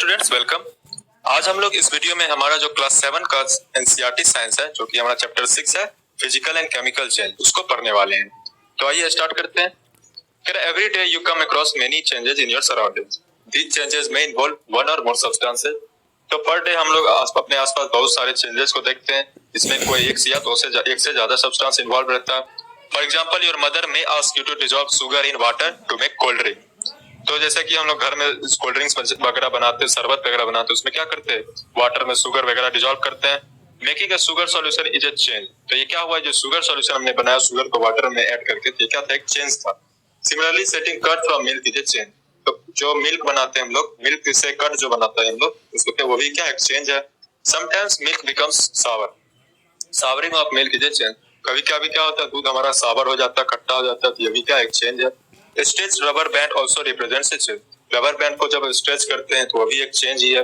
Students, welcome. आज हम लोग इस वीडियो में हमारा जो क्लास 7 का एनसीईआरटी साइंस है, जो कि हमारा चैप्टर 6 है, फिजिकल एंड केमिकल चेंज, उसको पढ़ने वाले हैं। तो आइए स्टार्ट करते हैं। Every day you come across many changes in your surroundings. These changes में इन्वॉल्व वन और मोर सब्सटेंसेस। तो पर डे हम लोग अपने आसपास बहुत सारे चेंजेस को देखते हैं, जिसमें कोई एक से ज्यादा सब्सटेंस इन्वॉल्व रहता है। For example, your mother may ask you to dissolve sugar in water to make cold drink. तो जैसे कि हम लोग घर में कोल्ड ड्रिंक्स वगैरह बनाते हैं, शरबत वगैरह बनाते हैं, उसमें क्या करते हैं, वाटर में शुगर वगैरह डिसॉल्व करते हैं। Making a sugar solution is a change. तो ये क्या हुआ, जो शुगर सॉल्यूशन हमने बनाया शुगर को वाटर में ऐड करके, तो ये क्या था, एक चेंज था। Similarly setting curd from milk is a change. तो जो मिल्क बनाते हैं हम लोग, मिल्क से कर्ड जो बनाता है हम लोग, उसको क्या, वो भी क्या एक्सचेंज है। Sometimes milk becomes sour. Souring of milk is a change. कभी कभी क्या होता है, दूध हमारा सावर हो जाता है, खट्टा हो जाता है, तो ये भी क्या एक्सचेंज है। Stretch rubber band also represents ए चेंज। रबर बैंड को जब स्ट्रेच करते हैं तो वो भी एक चेंज ही है।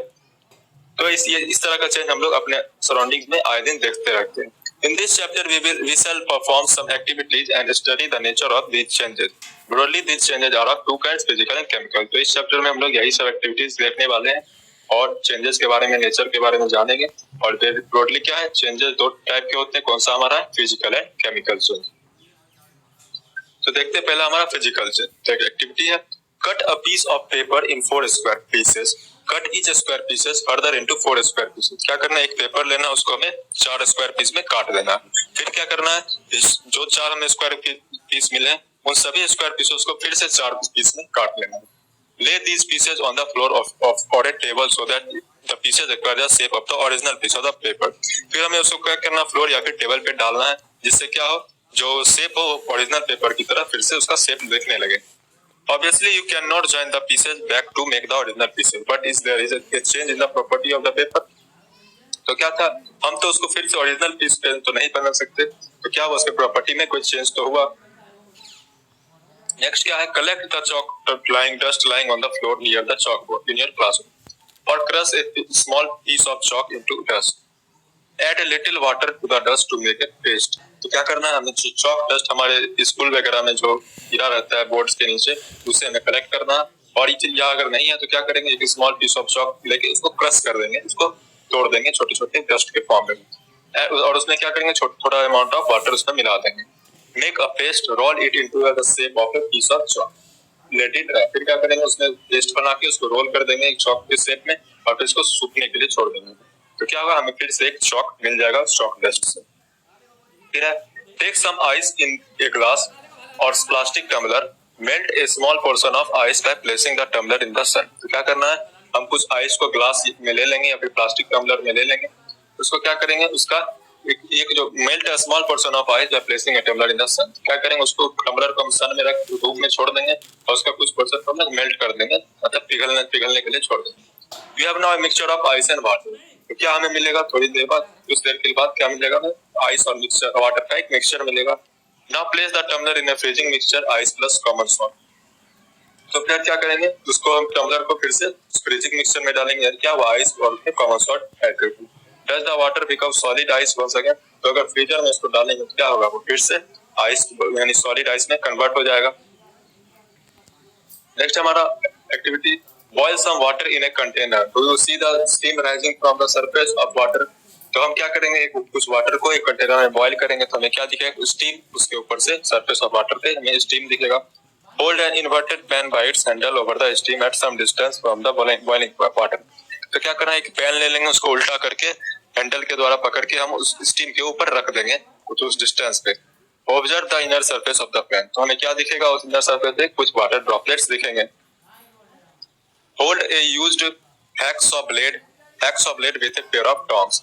तो इस तरह का चेंज हम लोग अपने सराउंडिंग्स में आए दिन देखते रहते हैं। In this chapter, we shall perform some activities and study the nature of these changes. Broadly, these changes are of two kinds, physical and chemical. तो इस चैप्टर में हम लोग यही सब एक्टिविटीज देखने वाले हैं और चेंजेस के बारे में, नेचर के बारे में जानेंगे। और ब्रॉडली क्या है, चेंजेस दो टाइप के होते हैं। कौन सा हमारा, फिजिकल एंड केमिकल चेंज। तो देखते हैं पहला हमारा फिजिकल चेंज। तो एक एक्टिविटी है, cut a piece of paper in 4 square pieces. Cut each square pieces further into 4 square pieces. क्या करना है, एक पेपर लेना, उसको हमें 4 स्क्वायर पीस में काट देना। फिर क्या करना है, जो 4 हमें स्क्वायर पीस मिले हैं, उन सभी स्क्वायर पीसेस को फिर से 4 पीस में काट लेना। Lay these pieces on the floor or a table so that the pieces acquire the shape of the original piece of the paper. फिर हमें उसको क्या करना, फ्लोर या फिर टेबल पे डालना है, जिससे क्या हो, जो शेप हो ओरिजिनल पेपर की तरह फिर से उसका शेप देखने लगे। Obviously, you cannot join the pieces back to make the original pieces, but there is a change in the property of the paper. तो क्या था, हम तो उसको फिर से ओरिजिनल पीस पे तो नहीं बना सकते, तो क्या हुआ, उसके प्रॉपर्टी में कोई चेंज तो हुआ। नेक्स्ट क्या है, collect the chalk lying dust lying on the floor near the chalk board in your classroom और crush a small piece of chalk into dust. Add a little water to the dust to make it paste. तो क्या करना है, हमें chalk dust हमारे school वगैरह में जो गिरा रहता है बोर्ड्स के नीचे, उसे हमें कलेक्ट करना। और ये चीज अगर नहीं है तो क्या करेंगे, एक स्मॉल पीस ऑफ चॉक लेके इसको क्रश कर देंगे, इसको तोड़ देंगे छोटे छोटे डस्ट के फॉर्म में, और उसमें क्या करेंगे, थोड़ा अमाउंट ऑफ वाटर उसमें मिला देंगे। Make a paste, roll it into the shape of a piece of chalk, let it dry. फिर क्या करेंगे, उसमें पेस्ट बना के उसको रोल कर देंगे एक चॉक के शेप में, और फिर इसको सूखने के लिए छोड़ देंगे। तो क्या होगा, हमें फिर से एक चॉक मिल जाएगा चॉक डस्ट से। फिर है, take some ice in a glass और plastic tumbler, melt a small portion of ice by placing the tumbler in the sun. तो क्या करना है, हम कुछ आइस को ग्लास में ले लेंगे या फिर प्लास्टिक टम्बलर में ले लेंगे, उसको क्या करेंगे, उसका एक जो melt a small portion of ice by placing a tumbler in the sun. क्या करेंगे, उसको टम्बलर को हम सन में रख धूप में छोड़ देंगे और उसका कुछ पोर्शन को हम मेल्ट कर देंगे, मतलब पिघलने के लिए छोड़ देंगे। We have now a mixture of ice and water. तो क्या हमें मिलेगा, थोड़ी देर बाद, कुछ देर के बाद क्या मिलेगा हमें, आइस और मिक्सचर, वाटर का एक मिक्सचर मिलेगा। Now place the tumbler in a freezing mixture, ice plus common salt. तो फिर क्या करेंगे, उसको हम टम्बलर को फिर से फ्रीजिंग मिक्सचर में डालेंगे, क्या हुआ, आइस और कॉमन सॉल्ट ऐड करके। Does the water become solid ice once again? तो अगर फ्रीजर में इसको डालेंगे तो क्या होगा, वो फिर से आइस यानी सॉलिड आइस में कन्वर्ट हो जाएगा। नेक्स्ट हमारा activity, boil some water in a container. Do you see the steam rising from the surface of water? तो हम क्या करेंगे, कुछ वाटर को एक कंटेनर में बॉईल करेंगे तो हमें क्या दिखेगा, स्टीम, उसके ऊपर से सरफेस ऑफ वाटर पे हमें स्टीम दिखेगा। Hold an inverted pan by its handle over the steam at some distance from the boiling water. तो क्या करना है, एक पैन ले लेंगे, उसको उल्टा करके हैंडल के द्वारा पकड़ के हम उस स्टीम के ऊपर रख देंगे कुछ उस डिस्टेंस पे। Observe the inner surface of the pan. तो हमें क्या दिखेगा, उस इनर सरफेस पे कुछ वाटर ड्रॉपलेट्स दिखेंगे। Hold a used hacksaw blade with a pair of tongs.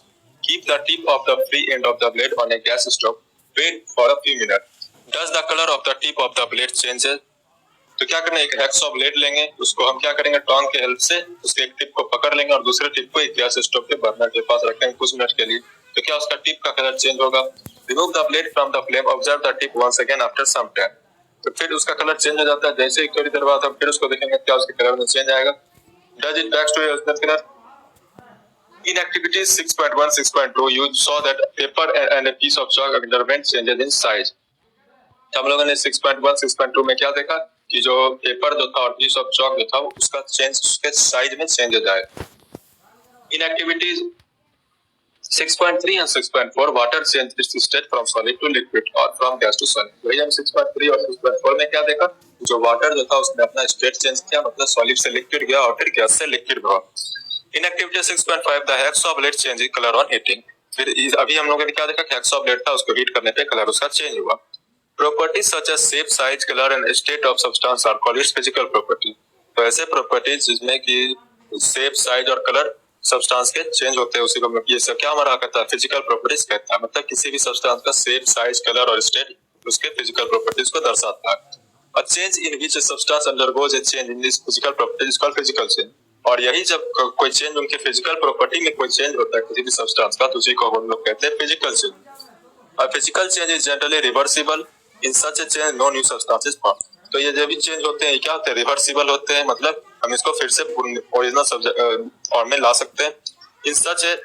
Keep the tip of the free end of the blade on a gas stove. Wait for a few minutes. Does the color of the tip of the blade changes? तो क्या करना है, एक hacksaw blade लेंगे, उसको हम क्या करेंगे, टोंग के हेल्प से उसके एक टिप को पकड़ लेंगे और दूसरे टिप को एक गैस स्टोव के बर्नर के पास रखेंगे कुछ मिनट के लिए। तो क्या उसका टिप का कलर चेंज होगा। Remove the blade from the flame. Observe the tip once again after some time. तो फिर उसका कलर चेंज हो जाता है, जैसे ही थोड़ी देर बाद हम फिर उसको देखेंगे क्या उसके कलर में चेंज आएगा। Does it back to your original color? In activity 6.1, 6.2, you saw that paper and a piece of chalk underwent changes in size. हम लोगों ने 6.1, 6.2 में क्या देखा कि जो पेपर जो था और पीस ऑफ चॉक जो था उसका चेंज, उसके साइज में चेंजेस आए। In activities 6.3 and 6.4 water change its state from solid to liquid और from gas to solid। वही हम 6.3 और 6.4 में क्या देखा, जो वाटर जो था उसने अपना स्टेट चेंज किया, मतलब सॉलिड से लिक्विड गया और फिर गैस से लिक्विड हुआ। In activity 6.5 the hexoblate change colour on heating. फिर अभी हम लोगों ने क्या देखा कि हेक्सोब्लेट था, उसको हीट करने पे कलर उसका चेंज हुआ। Properties such as shape, size, colour and state of substance are called its physical property. तो ऐसे प्रॉपर्टीज जिसमें कि शेप, साइज और कलर सब्सटेंस के चेंज होते हैं, उसी को ये सब क्या हमारा कहता है, फिजिकल प्रॉपर्टीज कहता है। मतलब किसी भी सब्सटेंस का शेप, साइज, कलर और स्टेट उसके फिजिकल प्रॉपर्टीज को दर्शाता है। A change in which a substance undergoes a change in this physical property is called physical change। और यही जब कोई चेंज उनके फिजिकल प्रॉपर्टी में कोई चेंज होता है किसी भी सब्सटेंस का, तो उसी को हम लोग कहते हैं physical change. A physical change is generally reversible। In such a change no new substance is formed। तो ये जब भी चेंज होते हैं क्या होते हैं, रिवर्सिबल होते हैं, मतलब हम इसको फिर से ओरिजिनल फॉर्म में ला सकते हैं। In such a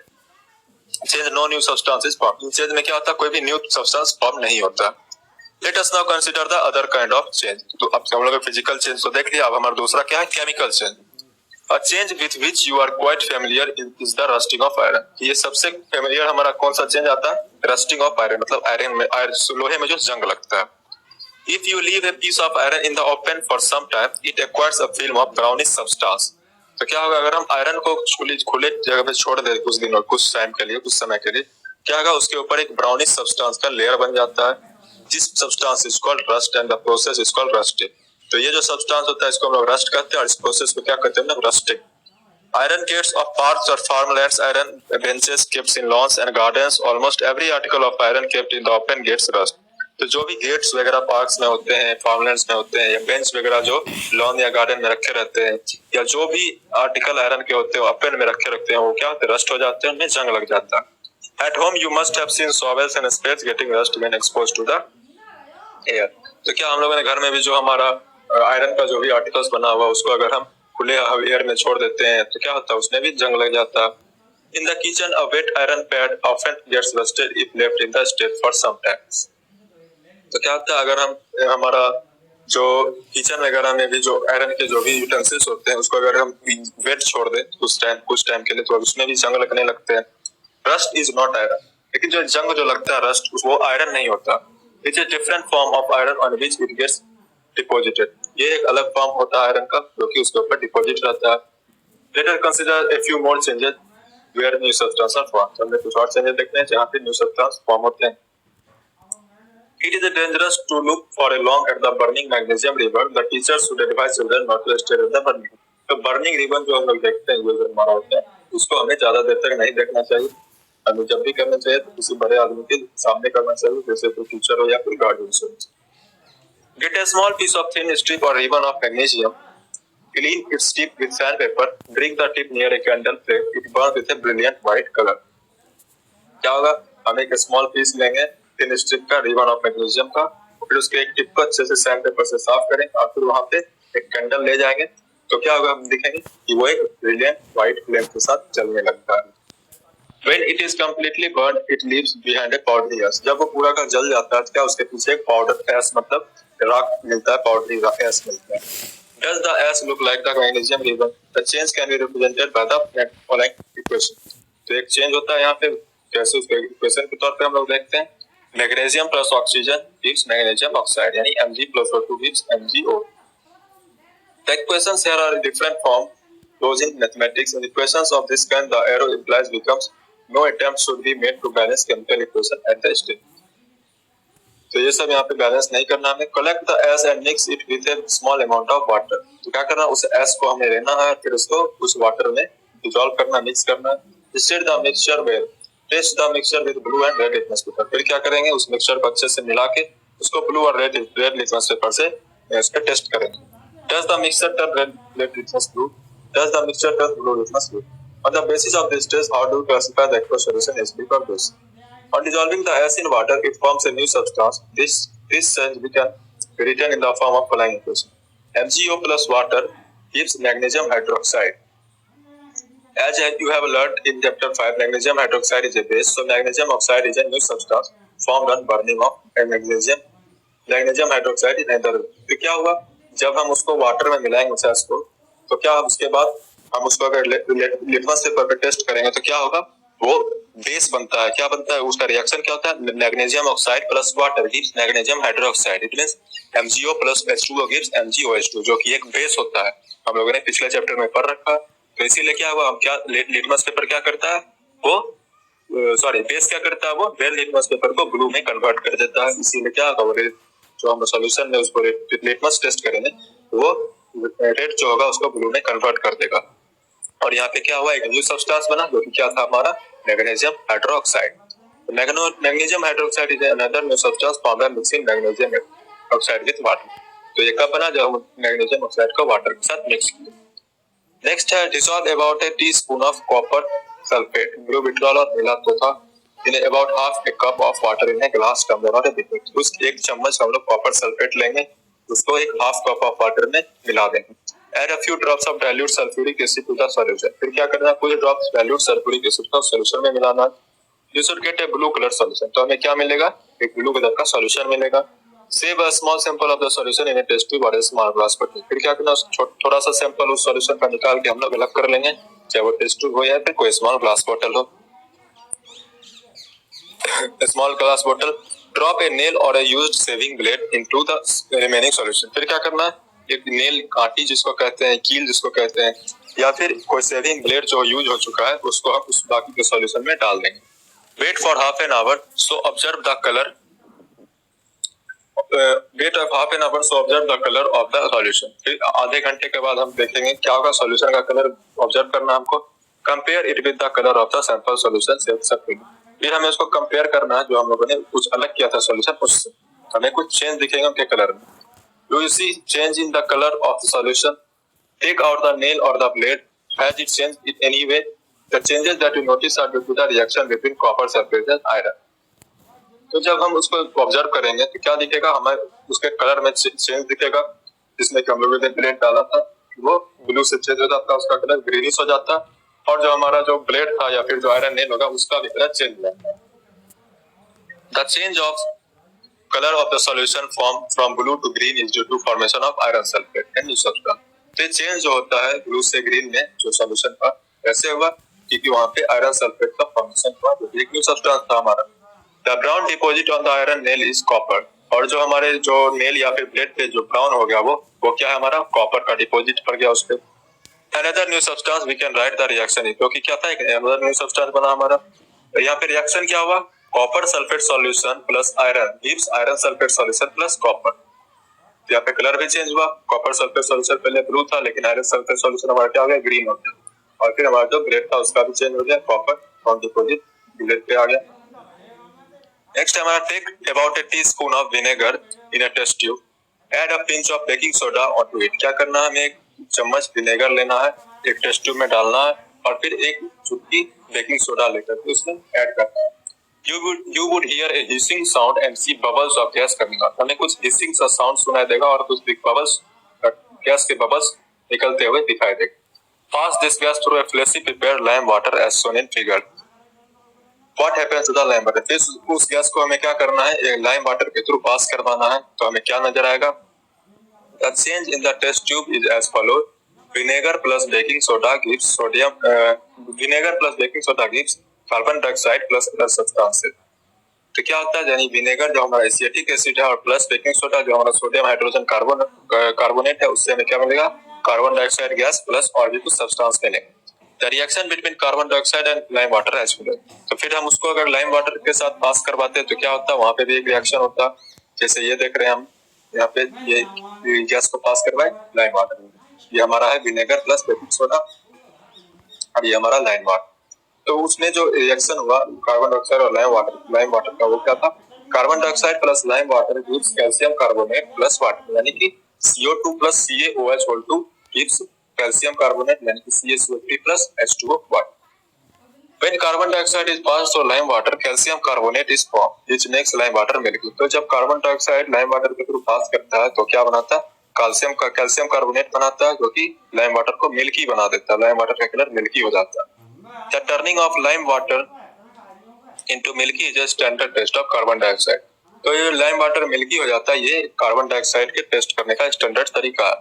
change no new substance is form. इन चेंज में क्या होता है, कोई भी न्यू सब्सटेंस फॉर्म नहीं होता। Let us now consider the other kind of change. तो अब हम लोग फिजिकल चेंज तो देख लिया, अब हमारा दूसरा क्या है, chemical change. A change with which you are quite familiar is the rusting of iron। ये सबसे फेमिलियर हमारा कौन सा चेंज आता है, रस्टिंग ऑफ आयरन, मतलब आयरन में लोहे में जो जंग लगता है। If you leave a piece of iron in the open for some time, it acquires a film of brownish substance। तो क्या होगा अगर हम आयरन को खुले जगह पे छोड़ दे कुछ दिन और कुछ टाइम के लिए, कुछ समय के लिए, क्या होगा उसके ऊपर एक ब्राउनिश सब्सटेंस का लेयर बन जाता है। This substance is called rust and the process is called rusting. तो ये जो सब्सटेंस होता है इसको हम लोग रस्ट कहते हैं और इस प्रोसेस को क्या कहते हैं, rusting. Iron gates of parks or farmlands, iron benches kept in lawns and gardens, almost every article of iron kept in the open gets rust। तो जो भी गेट्स वगैरह पार्क्स में होते हैं, फार्मलैंड्स में होते हैं, या बेंच वगैरह जो लॉन या गार्डन में रखे रहते हैं, या जो भी आर्टिकल आयरन के होते हैं ओपन में रखे रखते हैं, वो क्या होते हैं, रस्ट हो जाते हैं, उनमें जंग लग जाता है। At home you must have seen shovels and spades getting rust when exposed to the air। तो क्या हम लोगों ने घर में भी जो हमारा आयरन का जो भी आर्टिकल्स बना हुआ उसको अगर हम खुले एयर में छोड़ देते हैं तो क्या होता है, उसमें भी जंग लग जाता है। In the kitchen a wet iron pad often gets rusted if left in the state for some time. तो क्या होता है अगर हम हमारा जो किचन वगैरह में भी जो आयरन के जो भी यूटेंसिल्स होते हैं उसको अगर हम वेट छोड़ दें कुछ टाइम के लिए, तो उसमें भी जंग लगने लगते हैं। रस्ट इज नॉट आयरन, लेकिन जो जंग जो लगता है रस्ट, वो आयरन नहीं होता। It's a different form of iron on which it gets deposited. ये एक अलग फॉर्म होता है आयरन का जो कि उसके ऊपर डिपॉजिट रहता है। Let us consider a few more changes where new substance are formed. हमने कुछ और चेंजेस देखते हैं जहां पे न्यू सब्सटेंस फॉर्म होते हैं। It is dangerous to look for a long at the burning magnesium ribbon। The teacher should advise children not to stare at the burning। तो burning ribbon जो हम लोग देखते हैं, जो हमारा होता है, उसको हमें ज्यादा देर तक नहीं देखना चाहिए। हमें जब भी करना चाहिए तो किसी बड़े आदमी के सामने करना चाहिए, जैसे कोई टीचर हो या कोई गार्डियन हो। Get a small piece of thin strip or ribbon of magnesium, clean its tip with sandpaper, bring the tip near a candle flame, it burns with a brilliant white color। क्या होगा, हम एक small piece लेंगे thin strip का, ribbon of magnesium का, फिर उसके एक टिप को अच्छे से सैंडपेपर से साफ करेंगे और फिर वहां पे एक कैंडल ले जाएंगे, तो क्या होगा, हम दिखेंगे कि वो एक ब्रिलियंट व्हाइट फ्लेम के साथ जलने लगता है। When it is completely burned, it leaves behind a powdery ash। जब वो पूरा का जल जाता है तो क्या उसके पीछे एक पाउडर एश मतलब राख मिलता है, पाउडरी एश मिलता है। Does the ash look like the magnesium ribbon? The change can be represented by the following equation। तो एक चेंज होता है यहाँ पे, जैसे उसके इक्वेशन के तौर पे हम लोग देखते हैं, magnesium plus oxygen gives magnesium oxide, यानी Mg plus O2 gives MgO। The equations here are in different form, those in mathematics। In equations of this kind, the arrow implies becomes no attempt should be made to balance chemical equation at the step। तो ये सब यहाँ पे balance नहीं करना हमें। collect the ash and mix it with a small amount of water। तो क्या करना, उस एश को हमें लेना है, फिर उसको उस वाटर में डिसॉल्व करना, मिक्स करना है। Stir the mixture well, test the mixture with blue and red litmus paper. फिर क्या करेंगे, उस मिक्सचर को अच्छे से मिला के उसको ब्लू और रेड लिटमस पेपर से इसका टेस्ट करेंगे। Does the mixture turn red litmus blue? Does the mixture turn blue litmus blue? On the basis of this test, how do you classify the aqueous solution as weak or base? On dissolving the ash in water, it forms a new substance. This change we can be written in the form of following equation: MgO plus water gives magnesium hydroxide। As you have learned in chapter 5, magnesium hydroxide is a base. So magnesium oxide is a new substance formed on burning of magnesium। magnesium hydroxide is another। तो क्या हुआ, जब हम उसको water में मिलाएंगे उस gas को, तो क्या उसके बाद हम उसको अगर लिटमस पेपर पे टेस्ट करेंगे तो क्या होगा, वो बेस बनता है। क्या बनता है, उसका रिएक्शन क्या होता है, magnesium oxide plus water gives magnesium hydroxide, it means MgO plus H2O gives MgOH2, जो कि एक बेस होता है। हम लोगों ने पिछले चैप्टर में पढ़ रखा। तो इसीलिए क्या हुआ, हम क्या लिटमस पेपर क्या करता है, वो बेस क्या करता है, वो रेड लिटमस पेपर को ब्लू में कन्वर्ट कर देता है। इसीलिए क्या होगा, जो हम सॉल्यूशन में उसको लिटमस टेस्ट करेंगे वो रेड जो होगा उसको ब्लू में कन्वर्ट कर देगा। और यहाँ पे क्या हुआ, एक न्यू सब्सटेंस बना जो कि क्या था हमारा, magnesium hydroxide. Magnesium hydroxide is another new substance found by mixing magnesium oxide with water. तो ये कब बना, जब हम मैग्नीशियम ऑक्साइड को वाटर के साथ मिक्स किया। नेक्स्ट है dissolve about a teaspoon of copper sulphate blue vitriol और नीला तोता in about half a cup of water in a glass tumbler और उस एक चम्मच हम लोग कॉपर सल्फेट लेंगे, उसको एक हाफ कप ऑफ वाटर में मिला देंगे। Add a few drops of dilute sulfuric acid to the solution। फिर क्या करना है, कुछ ड्रॉप्स dilute sulfuric acid को सॉल्यूशन में मिलाना है। You should get a blue color solution। तो हमें क्या मिलेगा, एक ब्लू कलर का सॉल्यूशन मिलेगा। Save a small sample of the solution in a test tube or a small glass bottle। फिर क्या करना, थोड़ा सा सैंपल उस सॉल्यूशन का निकाल के हम लोग अलग कर लेंगे, चाहे वो टेस्ट ट्यूब हो या फिर कोई स्मॉल ग्लास बॉटल हो। Small glass bottle, drop a nail और a used shaving blade into the remaining solution. फिर क्या करना है, एक नेल कांटी जिसको कहते हैं, कील जिसको कहते हैं, या फिर कोई सेविंग ब्लेड जो यूज हो चुका है उसको हम उस बाकी के सॉल्यूशन में डाल देंगे। Wait for half an hour so observe the colour of the solution. फिर आधे घंटे के बाद हम देखेंगे क्या होगा, सॉल्यूशन का कलर ऑब्जर्व करना हमको। Compare it with the colour of the sample solution. फिर हमें उसको कंपेयर करना है, जो हम लोगों ने कुछ अलग किया था सॉल्यूशन उससे, हमें कुछ चेंज दिखेगा उनके कलर में। Do you see change in the color of the solution? Take out the nail or the blade. Has it changed in any way? The changes that you notice are due to the reaction between copper sulfate and iron। तो जब हम उसको observe करेंगे तो क्या दिखेगा, हमें उसके कलर में चेंज दिखेगा। जिसमें कि हम लोगों ने ब्लेड डाला था वो ब्लू से चेंज हो जाता है, उसका कलर ग्रीनिश हो जाता है। और जो हमारा जो ब्लेड था या फिर जो आयरन नेल होगा उसका भी कलर चेंज हो जाता है। The change of color of the solution from blue to green is due to formation of iron sulfate and new substance। तो चेंज जो होता है ब्लू से ग्रीन में जो सॉल्यूशन का, कैसे हुआ, क्योंकि वहां पे आयरन सल्फेट का फॉर्मेशन हुआ, जो एक न्यू सब्सटेंस था हमारा। The brown deposit on the iron nail is copper. और जो हमारे जो नेल या फिर ब्लेड पे जो ब्राउन हो गया वो क्या है हमारा, कॉपर का डिपॉजिट पड़ गया उस पे। Another new substance we can write the reaction, क्योंकि क्या था, एक अनदर न्यू सब्सटेंस बना हमारा। तो यहाँ पे रिएक्शन क्या हुआ, copper sulphate solution plus iron gives iron sulphate solution plus copper. तो यहाँ पे कलर भी चेंज हुआ, कॉपर सल्फेट सॉल्यूशन पहले ब्लू था लेकिन आयरन सल्फेट सॉल्यूशन हमारा क्या हो गया, ग्रीन हो गया। और फिर हमारा जो ब्लेड था उसका भी चेंज हो गया, कॉपर फ्रॉम डिपॉजिट ब्लेड पे आ गया। नेक्स्ट हमारा take about a teaspoon of vinegar in a test tube, add a pinch of baking soda onto it. क्या करना है, हमें एक चम्मच विनेगर लेना है, एक टेस्ट ट्यूब में डालना है और फिर एक चुटकी बेकिंग सोडा लेकर के उसमें ऐड करना है। You would hear a hissing sound and see bubbles of gas coming out। हमें कुछ hissing सा साउंड सुनाई देगा और कुछ big bubbles, गैस के बबल्स निकलते हुए दिखाई देगा। Pass this gas through a fleshly prepared lime water as shown in figure। What happens to the lime water? फिर उस गैस को हमें क्या करना है, एक लाइम वाटर के थ्रू पास करवाना है, तो हमें क्या नजर आएगा। The change in the test tube is as follows। Vinegar plus baking soda gives carbon dioxide plus other substances. तो क्या होता है, यानी विनेगर जो हमारा एसिटिक एसिड है और प्लस बेकिंग सोडा जो हमारा सोडियम हाइड्रोजन कार्बोनेट है, उससे हमें क्या मिलेगा, कार्बन डाइऑक्साइड गैस प्लस और भी कुछ सब्सटेंस मिलेंगे। The reaction between carbon dioxide and lime water as follows. तो फिर हम उसको अगर लाइम वाटर के साथ पास करवाते हैं तो क्या होता है, वहां पे भी एक रिएक्शन होता है। जैसे ये देख रहे हैं हम यहाँ पे, ये गैस को पास करवाए लाइम वाटर, ये हमारा है विनेगर प्लस बेकिंग सोडा और ये हमारा लाइम वाटर। तो उसमें जो रिएक्शन हुआ कार्बन डाइऑक्साइड और लाइम वाटर का, वो क्या था, carbon dioxide plus lime water gives calcium carbonate plus water, यानी कि CO2 plus CaOH2 gives calcium carbonate, यानी कि CaCO3 plus H2O water. When carbon dioxide is passed through lime water, calcium carbonate is formed, which makes lime water milky। तो जब carbon dioxide lime water के through pass करता है तो क्या बनाता है, कैल्शियम कार्बोनेट बनाता है, जो कि लाइम वाटर को मिल्की बना देता है, लाइम वाटर का कलर मिल्की हो जाता है। The turning of lime water into milky is a standard test of carbon dioxide। तो ये लाइम वाटर मिल्की हो जाता है, ये कार्बन डाइऑक्साइड के टेस्ट करने का स्टैंडर्ड तरीका है।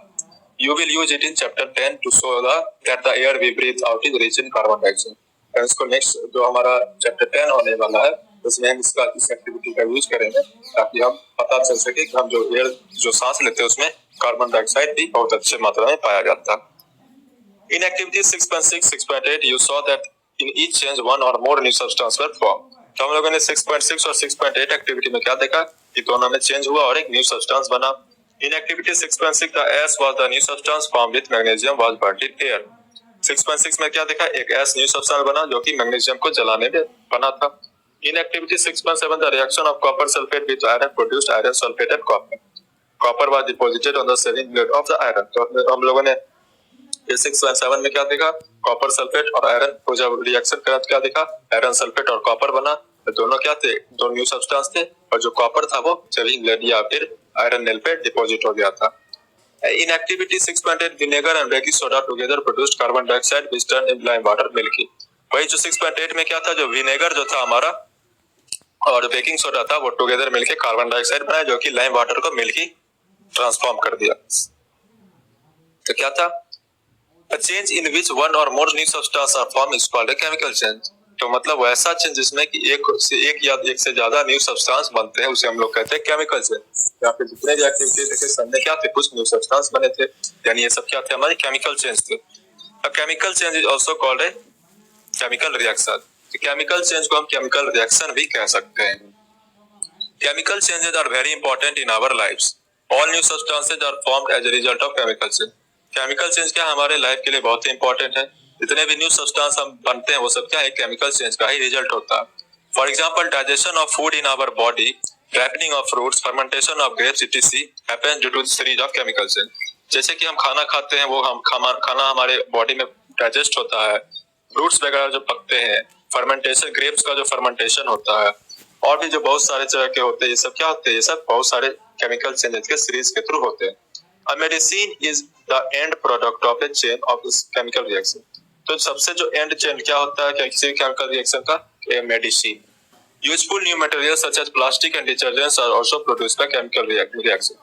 You will use it in chapter 10 to show that the air we breathe out is rich in carbon dioxide. इसको नेक्स्ट जो हमारा चैप्टर 10 होने वाला है उसमें हम इस एक्टिविटी का यूज करेंगे ताकि हम पता चल सके कि हम जो एयर जो सांस लेते हैं उसमें कार्बन डाइऑक्साइड भी बहुत अच्छे मात्रा में पाया जाता है। In activity 6.6, 6.8 you saw that in each change one or more new substance were formed. तो हम लोगों ने 6.6 और 6.8 एक्टिविटी में क्या देखा कि दोनों में चेंज हुआ और एक न्यू सब्सटेंस बना। In activity 6.6 the S was the new substance formed with magnesium was burnt in air. 6.6 में क्या देखा, एक S न्यू सब्सटेंस बना जो कि मैग्नीशियम को जलाने में बना था। In activity 6.7 the reaction of copper sulfate with iron produced iron sulfate and copper. Copper was deposited on the selling plate of the iron. तो हम लोगों ने ये 6.7 में क्या देखा, कॉपर सल्फेट और आयरन को जब रिएक्शन करा तो क्या देखा, आयरन सल्फेट और कॉपर बना। तो दोनों क्या थे, दो न्यू सब्सटेंस थे और जो कॉपर था वो सेविंग लेड या फिर आयरन नेल पे डिपॉजिट हो गया था। In activity 6.8 vinegar and baking soda together produced carbon dioxide which turned in lime water milky. वही जो 6.8 में क्या था, जो विनेगर जो था हमारा और बेकिंग सोडा था वो टुगेदर मिलके कार्बन डाइऑक्साइड बनाया जो कि लाइम वाटर को मिल्की ट्रांसफॉर्म कर दिया। तो क्या था, A change in which one or more new substances are formed is called a chemical change. तो मतलब वैसा चेंज जिसमें कि एक या एक से ज्यादा न्यू सब्सटेंस बनते हैं उसे हम लोग कहते हैं केमिकल चेंज। यहाँ पे जितने भी एक्टिविटी थे सामने क्या थे, कुछ न्यू सब्सटेंस बने थे, यानी ये सब क्या थे, हमारे केमिकल चेंज थे। A chemical change is also called a chemical reaction. Chemical change को हम केमिकल रिएक्शन भी कह सकते हैं। Chemical changes are very important in our lives. All new substances are formed as a result of chemical change. Chemical change क्या हमारे life के लिए बहुत ही इंपॉर्टेंट है। जितने भी न्यू सब्सटेंस हम बनते हैं वो सब क्या है, केमिकल चेंज का ही रिजल्ट होता है। For example digestion of food in our body, ripening of fruits, fermentation of grapes etc. happens due to the series of chemical change. जैसे कि हम खाना खाते हैं वो हम खाना हमारे बॉडी में डाइजेस्ट होता है, फ्रूट्स वगैरह जो पकते हैं, फर्मेंटेशन ग्रेप्स का जो फर्मेंटेशन होता है और भी जो बहुत सारे तरह के होते हैं, ये सब क्या होते हैं, ये सब बहुत सारे केमिकल चेंजेस के सीरीज के थ्रू होते हैं। A medicine is the end product of a chain of this chemical reaction. तो सबसे जो एंड चेन क्या होता है किसी केमिकल रिएक्शन का, a medicine. Useful new material such as plastic and detergents are also produced by chemical reaction.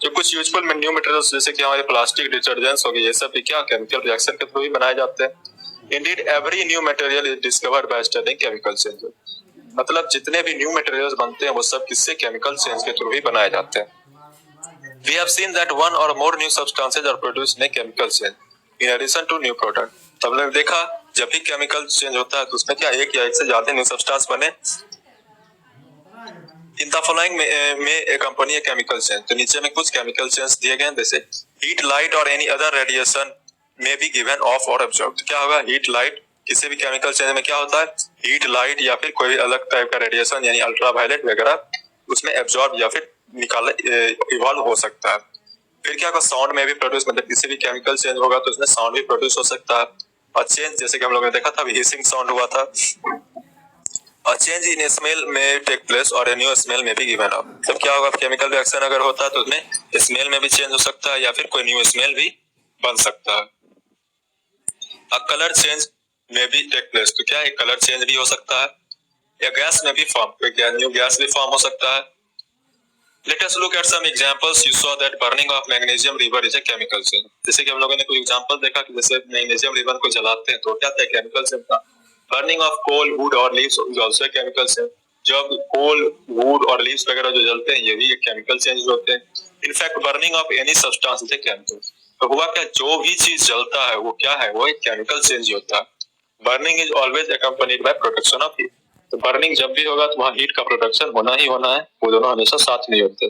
जो कुछ यूजफुल न्यू मटेरियल्स जैसे कि हमारे प्लास्टिक डिटर्जेंट्स हो गए, ये सब भी क्या केमिकल रिएक्शन के थ्रू ही बनाए जाते हैं। Indeed every new material is discovered by studying chemical change. मतलब जितने भी न्यू मटेरियल्स बनते हैं वो सब किससे, केमिकल चेंज के थ्रू ही बनाए जाते हैं। We have seen that one or more new substances are produced in a chemical change in addition to new product. तो हमने देखा जब भी केमिकल चेंज होता है तो उसमें क्या एक या एक से ज्यादा न्यू सब्सटेंस बने। इन द फॉलोइंग में एक कंपनी है केमिकल चेंज। तो नीचे में कुछ केमिकल चेंज दिए गए हैं, जैसे हीट लाइट और एनी अदर रेडिएशन में बी गिवन ऑफ और एब्जॉर्ब्ड। क्या होगा, हीट लाइट, किसी भी केमिकल चेंज में क्या होता है, हीट लाइट या फिर कोई अलग टाइप का रेडिएशन यानी अल्ट्रावायलेट वगैरह उसमें एब्जॉर्ब या फिर निकाल इवॉल्व हो सकता है। फिर क्या होगा, साउंड में भी प्रोड्यूस, मतलब किसी भी केमिकल चेंज होगा तो उसमें साउंड भी प्रोड्यूस हो सकता है। और चेंज जैसे कि हम लोगों ने देखा था हिसिंग साउंड हुआ था। और चेंज इन स्मेल में टेक प्लेस और ए न्यू स्मेल में भी गिवन अप। तब क्या होगा, केमिकल रिएक्शन अगर होता है तो उसमें स्मेल में भी चेंज हो सकता है या फिर कोई न्यू स्मेल भी बन सकता है। अब कलर चेंज में भी टेक प्लेस, तो क्या है, कलर चेंज भी हो सकता है या गैस में भी फॉर्म, कोई न्यू गैस भी फॉर्म हो सकता है। Let us look at some examples. You saw that burning of magnesium river is a chemical change. जैसे कि हम लोगों ने कोई एग्जांपल देखा कि जैसे मैग्नीशियम रिवर को जलाते हैं तो क्या था, केमिकल चेंज था। Burning of coal, wood और leaves is also a chemical change. जब कोल, वुड और लीव्स वगैरह जो जलते हैं ये भी एक केमिकल चेंज होते हैं। In fact burning of any substance is a chemical. तो हुआ क्या, जो भी चीज जलता है वो क्या है, वो एक केमिकल चेंज होता है। Burning is always accompanied by production of heat. तो बर्निंग जब भी होगा तो वहाँ हीट का प्रोडक्शन होना ही होना है, वो दोनों हमेशा साथ नहीं होते।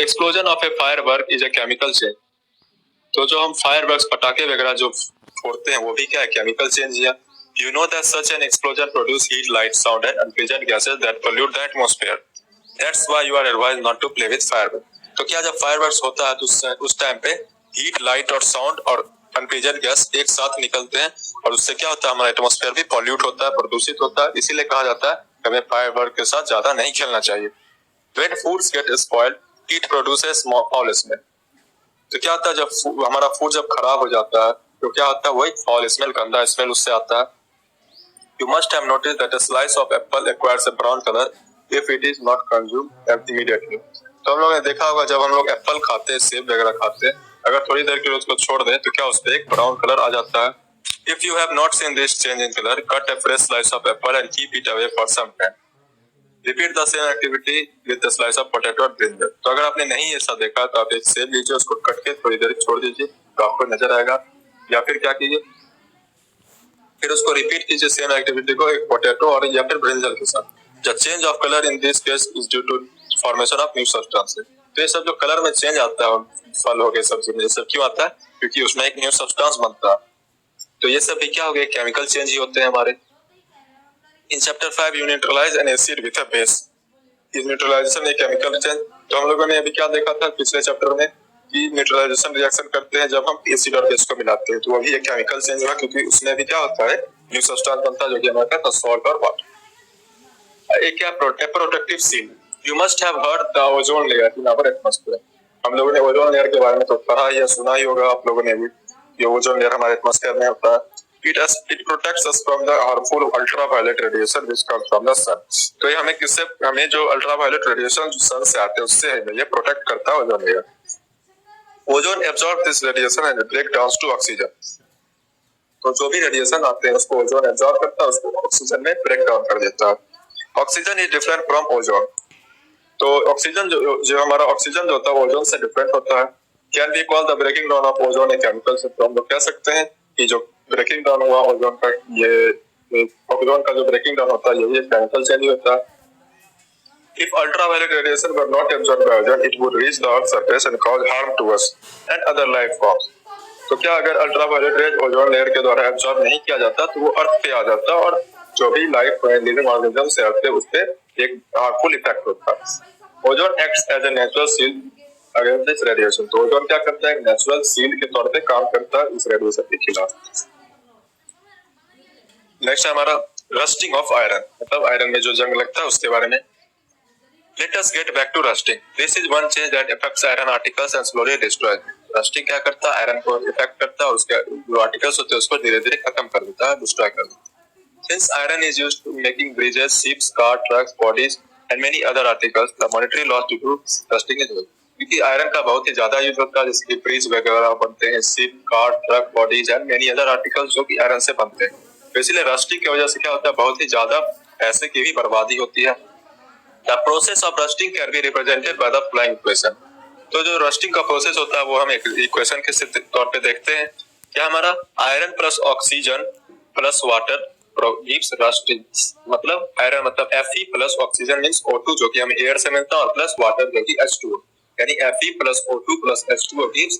Explosion of A firework is a chemical change. तो जो हम फायरवर्क्स पटाखे वगैरह जो फोड़ते हैं वो भी क्या है, केमिकल चेंज है। You know that such an explosion produce heat, light, sound and unpleasant gases that pollute the atmosphere. That's why you are advised not to play with fireworks. तो क्या जब फायरवर्क्स होता है तो उस टाइम पे heat, light और sound और अनप्लीजेंट गैस एक साथ निकलते हैं और उससे क्या होता है, हमारा एटमॉस्फेयर भी पॉल्यूट होता है, प्रदूषित होता है। इसीलिए कहा जाता है हमें फायरवर्क के साथ ज्यादा नहीं खेलना चाहिए। When foods get spoiled, it produces foul smell. तो क्या होता है, जब हमारा फूड जब खराब हो जाता है तो क्या होता है, वही फाउल स्मेल, गंदा स्मेल उससे आता है। You must have noticed that a slice of apple acquires a brown color if it is not consumed immediately. तो हम लोग ने देखा होगा जब हम लोग एप्पल खाते हैं, सेब वगैरह खाते हैं अगर थोड़ी देर के लिए उसको छोड़ दें तो क्या उस पर एक ब्राउन कलर आ जाता है। If you have not seen this change in color, cut a fresh slice of apple and keep it away for some time. Repeat the same activity with a slice of potato or brinjal. तो अगर आपने नहीं ऐसा देखा तो आप एक सेब लीजिए, उसको कट के थोड़ी देर छोड़ दीजिए तो आपको नजर आएगा। या फिर क्या कीजिए, फिर उसको रिपीट कीजिए सेम एक्टिविटी को एक पोटैटो और या फिर ब्रिंजल के साथ। The change of color in this case is due to formation of new substances. तो ये सब जो कलर में चेंज आता है फल हो गए सब्जी में, ये सब क्यों आता है? क्योंकि उसमें एक न्यू सब्सटेंस बनता है। तो ये सब भी क्या हो गए, केमिकल चेंज ही होते हैं हमारे। In chapter 5 you neutralise an acid with a base. ये न्यूट्रलाइजेशन एक केमिकल चेंज, तो हम लोगों ने अभी क्या देखा था पिछले चैप्टर में कि न्यूट्रलाइजेशन रिएक्शन करते हैं जब हम एसिड और बेस को मिलाते हैं, तो वही एक केमिकल चेंज हुआ क्योंकि उसमें भी क्या होता है, न्यू सब्सटेंस बनता है जो कि हमारा था सॉल्ट और वाटर। एक क्या protective seal. You must have heard the ozone layer in our atmosphere. हम लोगों ने ओजोन लेयर के बारे में तो पढ़ा या सुना ही होगा आप लोगों ने भी। ये ओजोन लेयर हमारे एटमॉस्फेयर में होता है। It protects us from the harmful ultraviolet radiation which comes from the sun. तो ये हमें जो अल्ट्रावायलेट रेडिएशन जो सन से आते हैं उससे हमें ये प्रोटेक्ट करता है ozone layer. Ozone absorb this radiation and break down to oxygen. तो जो भी रेडिएशन आते हैं उसको ओजोन एब्जॉर्ब करता है, उसको ऑक्सीजन में ब्रेक डाउन कर देता है। Oxygen is different from ozone. तो ऑक्सीजन जो हमारा ऑक्सीजन जो होता है ओजोन से डिफरेंट होता है। Can be call the breaking down of ozone a chemical synthesis. हम लोग कह सकते हैं कि जो ब्रेकिंग डाउन हुआ ओजोन का, ये ओजोन का जो ब्रेकिंग डाउन होता है यही एक केमिकल चेंज होता है। If ultraviolet radiation were not absorbed by ozone, it would reach the Earth's surface and cause harm to us and other life forms. तो क्या अगर अल्ट्रावायलेट रेज ओजोन लेयर के द्वारा एब्जॉर्ब नहीं किया जाता तो वो अर्थ पे आ जाता और जो भी लाइफ लिविंग ऑर्गेनिज्म से अर्थ पे उस पे एक हार्मफुल इफेक्ट होता। Ozone acts as a natural shield against this radiation. तो ओजोन क्या करता है, नेचुरल शील्ड के तौर पे काम करता है इस रेडिएशन के खिलाफ। नेक्स्ट हमारा रस्टिंग ऑफ आयरन, मतलब आयरन में जो जंग लगता है उसके बारे में। Let us get back to rusting. This is one change that affects iron particles and slowly destroys them. Rusting क्या करता है, आयरन को इफेक्ट करता है और उसके जो आर्टिकल्स होते हैं उसको धीरे धीरे खत्म कर देता है, डिस्ट्रॉय कर देता है। Since iron is used to making bridges, ships, cars, trucks, bodies and many other articles, the monetary loss due to rusting is huge. क्योंकि आयरन का बहुत ही ज्यादा यूज होता है, जैसे कि ब्रिज वगैरह बनते हैं, ship, car, truck, bodies and many other articles जो कि आयरन से बनते हैं। तो इसलिए रस्टिंग की वजह से क्या होता है, बहुत ही ज्यादा पैसे की भी बर्बादी होती है। The process of rusting can be represented by the following equation. तो जो रस्टिंग का प्रोसेस होता है वो हम एक इक्वेशन के तौर पे देखते हैं। क्या हमारा iron plus oxygen plus water gives rusting. मतलब आयरन मतलब Fe plus oxygen means O2 जो कि हमें एयर से मिलता है और प्लस वाटर जो कि H2O, यानी Fe plus O2 plus H2O gives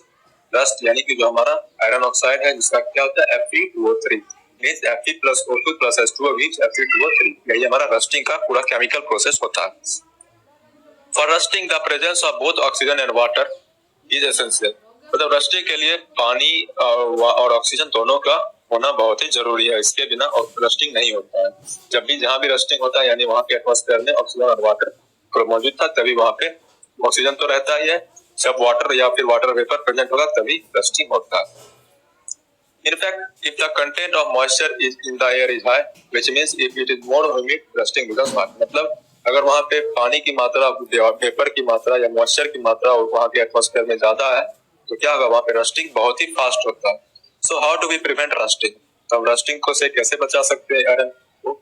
rust, यानी कि जो हमारा आयरन ऑक्साइड है जिसका क्या होता है Fe2O3 means Fe plus O2 plus H2O gives Fe2O3। यही हमारा रस्टिंग का पूरा केमिकल प्रोसेस होता है। For rusting, the presence of both oxygen and water is essential. मतलब रस्टिंग के लिए पानी और ऑक्सीजन दोनों का होना बहुत ही जरूरी है, इसके बिना रस्टिंग नहीं होता है। जब भी जहाँ भी रस्टिंग होता है यानी वहाँ के एटमॉस्फेयर में ऑक्सीजन और वाटर मौजूद था तभी वहाँ पे ऑक्सीजन तो रहता ही है, जब वाटर या फिर वाटर वेपर प्रेजेंट होगा तभी रस्टिंग होता है। In fact, if the content of moisture is in the air is high, which means if it is more humid, rusting becomes hard. मतलब अगर वहाँ पे पानी की मात्रा, वेपर की मात्रा या मॉइस्चर की मात्रा वहाँ के एटमॉस्फेयर में ज्यादा है तो क्या होगा, वहाँ पे रस्टिंग बहुत ही फास्ट होता है। So how do we prevent rusting? तो रस्टिंग को से कैसे बचा सकते हैं आयरन को?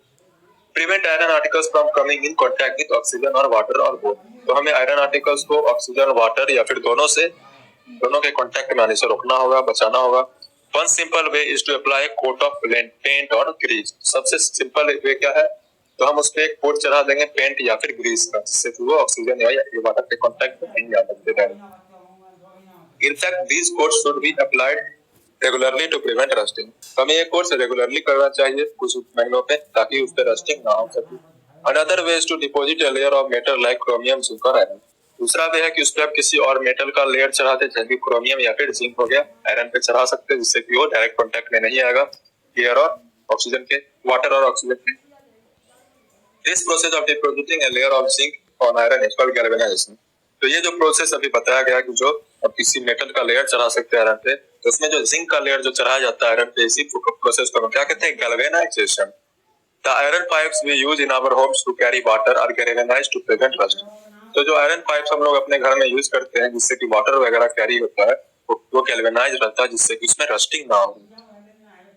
Prevent iron particles from coming in contact with oxygen or water or both. तो हमें आयरन पार्टिकल्स को ऑक्सीजन, वाटर या फिर दोनों के कांटेक्ट में आने से रोकना होगा, बचाना होगा। One simple way is to apply a coat of paint or grease. सबसे सिंपल वे क्या है, तो हम उस पे एक कोट चढ़ा देंगे पेंट या फिर ग्रीस का, जिससे वो ऑक्सीजन या वाटर के कांटेक्ट में नहीं आ सकते। In fact, these coats should be applied regularly to prevent rusting. हमें ये कोर्स रेगुलरली करना चाहिए कुछ महीनों पे ताकि उस पे रस्टिंग ना हो सके। Another way is to deposit a layer of metal like chromium, zinc or iron. दूसरा वे है कि उस पे आप किसी और मेटल का लेयर चढ़ाते, जैसे कि क्रोमियम या फिर जिंक हो गया, आयरन पे चढ़ा सकते हैं जिससे कि वो डायरेक्ट कांटेक्ट में नहीं आएगा एयर और ऑक्सीजन के, वाटर और ऑक्सीजन के। This process of depositing a layer of zinc on iron is called galvanization. तो ये जो प्रोसेस अभी बताया गया कि जो आप किसी मेटल का लेयर चढ़ा सकते हैं आयरन पे, तो उसमें जो जिंक का लेयर जो चढ़ाया जाता है आयरन पे, इसी प्रोसेस को हम क्या कहते हैं, galvanization. The iron pipes we use in our homes to carry water are galvanized to prevent rust. तो जो आयरन पाइप्स हम लोग अपने घर में यूज करते हैं जिससे कि वाटर वगैरह कैरी होता है, वो गैल्वेनाइज रहता है जिससे कि उसमें रस्टिंग ना हो।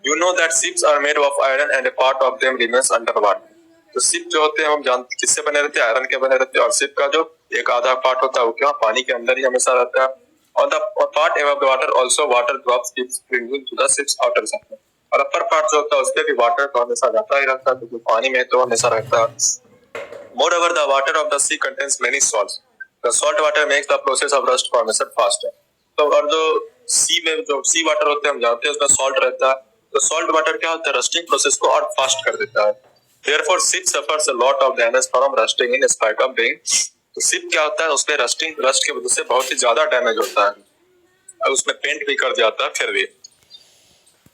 You know that ships are made of iron and a part of them remains under water. तो शिप जो होते हैं हम जानते किससे बने रहते हैं, आयरन के बने रहते हैं, और शिप का जो एक आधा पार्ट होता है वो क्या पानी के अंदर ही हमेशा रहता है। On the part above the water also water drops keeps flowing to the ship's outer surface. और अपर पार्ट जो होता है उसपे भी वाटर तो हमेशा जाता ही रहता है, क्योंकि पानी में तो हमेशा रहता है। Moreover, the water of the sea contains many salts. The salt water makes the process of rust formation faster. तो और जो सी में जो सी वाटर होते हैं हम जानते हैं उसमें सॉल्ट रहता है, तो सॉल्ट वाटर क्या होता है रस्टिंग प्रोसेस को और फास्ट कर देता है। Therefore, ship suffers a lot of damage from rusting in spite of being. तो शिप क्या होता है उसमें रस्ट की वजह से बहुत ही ज्यादा डैमेज होता है, और उसमें पेंट भी कर जाता है फिर भी।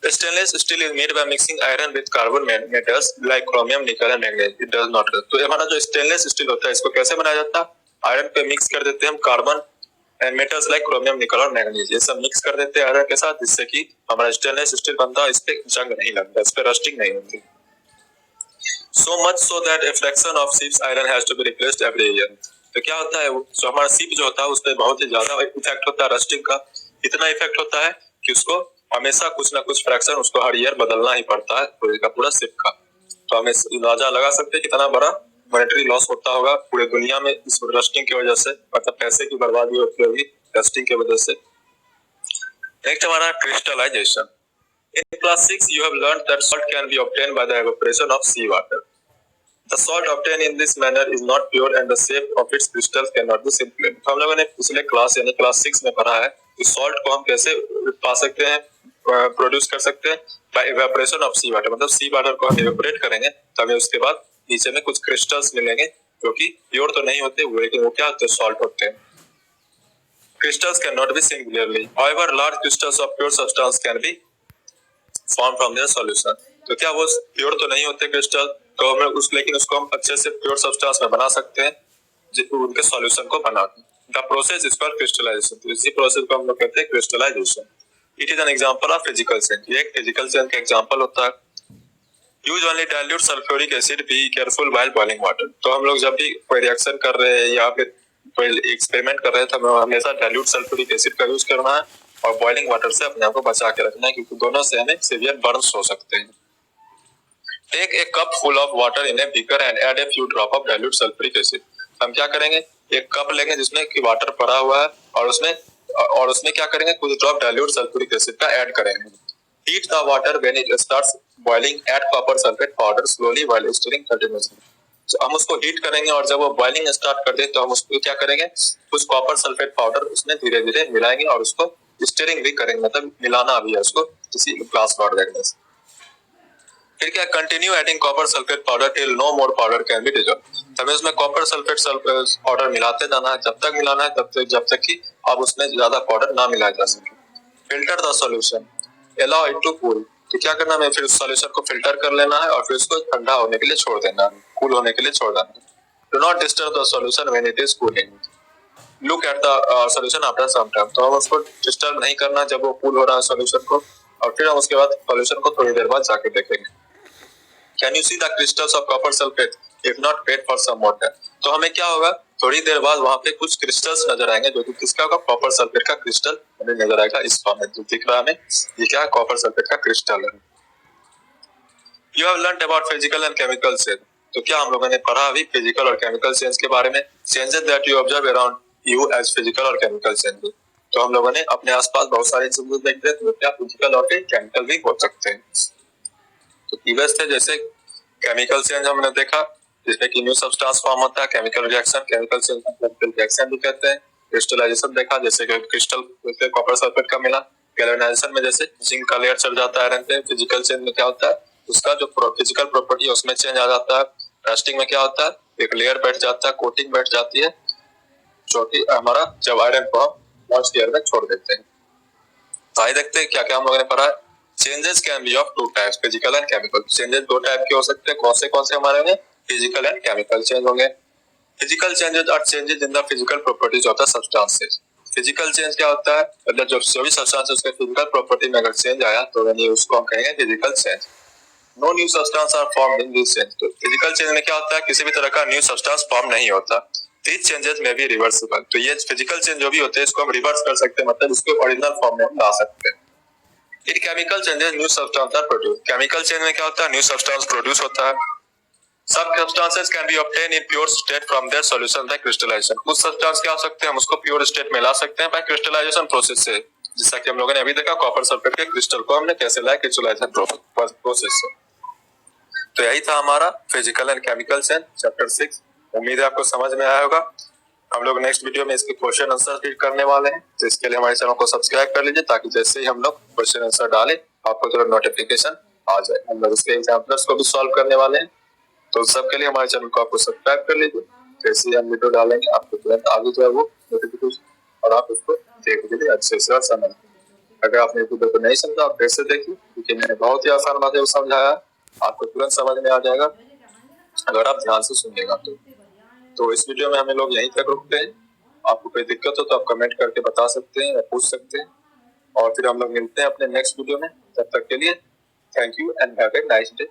Stainless steel is made by mixing iron with carbon metals like chromium, nickel and manganese. It does not rust. तो हमारा जो स्टेनलेस स्टील होता है इसको कैसे बनाया जाता है, आयरन पे मिक्स कर देते हैं हम carbon and metals like chromium, निकल और मैंगनीज, ये सब मिक्स कर देते हैं आयरन के साथ, जिससे कि हमारा स्टेनलेस स्टील बनता है। इस पे जंग नहीं लगता, इस पे रस्टिंग नहीं होती। So much so that a fraction of ship's iron has to be replaced every year. तो क्या होता है जो हमारा शिप जो होता है उस पे बहुत ही ज्यादा इफेक्ट होता है रस्टिंग का। इतना इफेक्ट होता है कि उसको हमेशा कुछ ना कुछ फ्रैक्शन उसको हर ईयर बदलना ही पड़ता है पूरे का पूरा शिप का। तो हमें अंदाजा लगा सकते हैं कितना बड़ा मॉनेटरी लॉस होता होगा पूरे दुनिया में इस रस्टिंग की वजह से, मतलब पैसे की बर्बादी होती होगी रस्टिंग की वजह से। नेक्स्ट हमारा crystallisation. In class 6 you have learned that salt can be obtained by the evaporation of sea water. The salt obtained in this manner is not pure and the shape of its crystals cannot be simple. तो हम लोगों ने पिछले class यानी class 6 में पढ़ा है कि सॉल्ट को हम कैसे पा सकते हैं, प्रोड्यूस कर सकते हैं by evaporation of sea water, मतलब सी वाटर को हम इवेपोरेट करेंगे तो हमें उसके बाद नीचे में कुछ क्रिस्टल्स मिलेंगे जो कि प्योर तो नहीं होते वो, लेकिन वो क्या होते हैं सॉल्ट होते हैं। Crystals cannot be singularly. However, large crystals of pure substance can be formed from their solution. तो क्या वो प्योर तो नहीं होते क्रिस्टल, तो हमें लेकिन उसको हम अच्छे से प्योर सब्सटेंस में बना सकते हैं उनके सॉल्यूशन को बना के। The process is called crystallisation. तो इसी प्रोसेस को हम लोग कहते हैं crystallisation. It is an example of physical change. ये एक फिजिकल चेंज का एग्जांपल होता है। Use only dilute sulphuric acid, be careful while boiling water. तो हम लोग जब भी कोई रिएक्शन कर रहे हैं या फिर कोई एक्सपेरिमेंट कर रहे हैं तो हमें हमेशा डाइल्यूट सल्फ्यूरिक एसिड का यूज करना है और बॉइलिंग वाटर से अपने आप को बचा के रखना है, क्योंकि दोनों से हमें सीवियर बर्न्स हो सकते हैं। Take a cup full of water in a beaker and add a few drop of dilute sulphuric acid. हम क्या करेंगे, एक कप लेंगे जिसमें कि वाटर पड़ा हुआ है और उसमें क्या करेंगे कुछ ड्रॉप डाइल्यूट सल्फ्यूरिक एसिड का ऐड करेंगे। Heat the water when it starts boiling, add copper sulphate powder slowly while steering continuously. तो हम उसको हीट करेंगे और जब वो बॉइलिंग स्टार्ट कर दे तो हम उसको क्या करेंगे कुछ कॉपर सल्फेट पाउडर उसमें धीरे धीरे मिलाएंगे और उसको स्टीरिंग भी करेंगे, मतलब मिलाना भी है उसको किसी ग्लास रॉड वगैरह से। फिर क्या continue adding copper sulphate powder till no more powder can be dissolve. हमें उसमें कॉपर सल्फेट पाउडर मिलाते जाना है, जब तक मिलाना है जब तक कि अब उसमें ज्यादा पाउडर ना मिलाया जा सके। Filter the solution, allow it to cool. तो क्या करना है, फिर सॉल्यूशन को फिल्टर कर लेना है और फिर उसको ठंडा होने के लिए छोड़ देना है, कूल होने के लिए छोड़ देना है। Do not disturb the solution when it is cooling. Look at the solution after some time. तो हम उसको डिस्टर्ब नहीं करना जब वो कूल हो रहा है सॉल्यूशन को, और फिर हम उसके बाद सॉल्यूशन को थोड़ी देर बाद जाके देखेंगे। Can you see the crystals of copper sulphate if not wait for some water. तो हमें क्या होगा थोड़ी देर बाद वहां पे कुछ क्रिस्टल्स नजर आएंगे जो कि किसका होगा कॉपर सल्फेट का क्रिस्टल हमें नजर आएगा। इस फॉर्म में जो दिख रहा है हमें ये क्या कॉपर सल्फेट का क्रिस्टल है। You have learned about physical and chemical change. तो क्या हम लोगों ने पढ़ा अभी फिजिकल और केमिकल चेंज के बारे में। Changes that you observe around you as physical और केमिकल चेंज। तो हम लोगों ने अपने आसपास बहुत सारे चेंजेस देखते हैं, तो क्या फिजिकल और केमिकल भी हो सकते हैं। तो प्रीवियस थे जैसे केमिकल चेंज हमने देखा जिसमें कि न्यू सब्सटेंस फॉर्म होता है, chemical reaction, chemical change chemical reaction भी कहते हैं। क्रिस्टलाइजेशन देखा जैसे कि क्रिस्टल कॉपर सल्फेट का मिला। गैल्वेनाइजेशन में जैसे जिंक का लेयर चढ़ जाता है आयरन पे। फिजिकल चेंज में क्या होता है उसका जो फिजिकल प्रॉपर्टी है उसमें चेंज आ जाता है। रस्टिंग में क्या होता है एक लेयर बैठ जाता है, कोटिंग बैठ जाती है जो कि हमारा जब आयरन को हम मॉइस्ट एयर में छोड़ देते हैं। तो आइए देखते हैं क्या क्या हम लोगों ने पढ़ा है। Changes can be of two types, physical and chemical. Changes दो टाइप के हो सकते हैं, कौन से हमारे में फिजिकल एंड केमिकल चेंज होंगे। Physical changes are changes in the physical properties of the substances. Physical change क्या होता है, मतलब जो भी सब्सटेंस उसके फिजिकल प्रॉपर्टी में अगर चेंज आया तो यानी उसको हम कहेंगे physical change. No new substance are formed in this change. तो फिजिकल चेंज में क्या होता है किसी भी तरह का न्यू सब्सटेंस फॉर्म नहीं होता। These changes may be reversible. तो ये फिजिकल चेंज जो भी होते हैं इसको हम रिवर्स कर सकते हैं, मतलब इसको ओरिजिनल फॉर्म में हम ला सकते हैं। In chemical changes new substance are produce. Chemical change में क्या होता है, न्यू सब्सटेंस प्रोड्यूस होता है। Some substances can be obtained in pure state from their solution by crystallization। कुछ सब्सटेंस क्या हो सकते हैं, हम उसको प्योर स्टेट में ला सकते हैं बाय क्रिस्टलाइजेशन प्रोसेस से, जैसा कि हम लोगों ने अभी देखा कॉपर सल्फेट के क्रिस्टल को हमने कैसे लाया क्रिस्टलाइजेशन प्रोसेस से। तो यही था हमारा physical and chemical change chapter 6। उम्मीद है आपको समझ में आया होगा। हम लोग नेक्स्ट वीडियो में इसके क्वेश्चन आंसर रीड करने वाले हैं, तो इसके लिए हमारे चैनल को सब्सक्राइब कर लीजिए ताकि जैसे ही हम लोग क्वेश्चन आंसर डालें आपको तुरंत नोटिफिकेशन आ जाए। हम लोग इसके एग्जाम्पल्स को भी सॉल्व करने वाले हैं, तो सबके लिए हमारे चैनल को आपको सब्सक्राइब कर लीजिए। जैसे ही हम वीडियो डालेंगे आपको तुरंत आगे जो है वो नोटिफिकेशन, और आप उसको देख लीजिए अच्छे से और समझ। अगर आपने वीडियो को नहीं समझा आप फिर से देखिए, क्योंकि मैंने बहुत ही आसान बातें समझाया, आपको तुरंत समझ में आ जाएगा अगर आप ध्यान से सुनिएगा तो इस वीडियो में हमें लोग यहीं तक रुकते हैं। आपको कोई दिक्कत हो तो आप कमेंट करके बता सकते हैं या पूछ सकते हैं, और फिर हम लोग मिलते हैं अपने नेक्स्ट वीडियो में। तब तक के लिए thank you and have a nice day.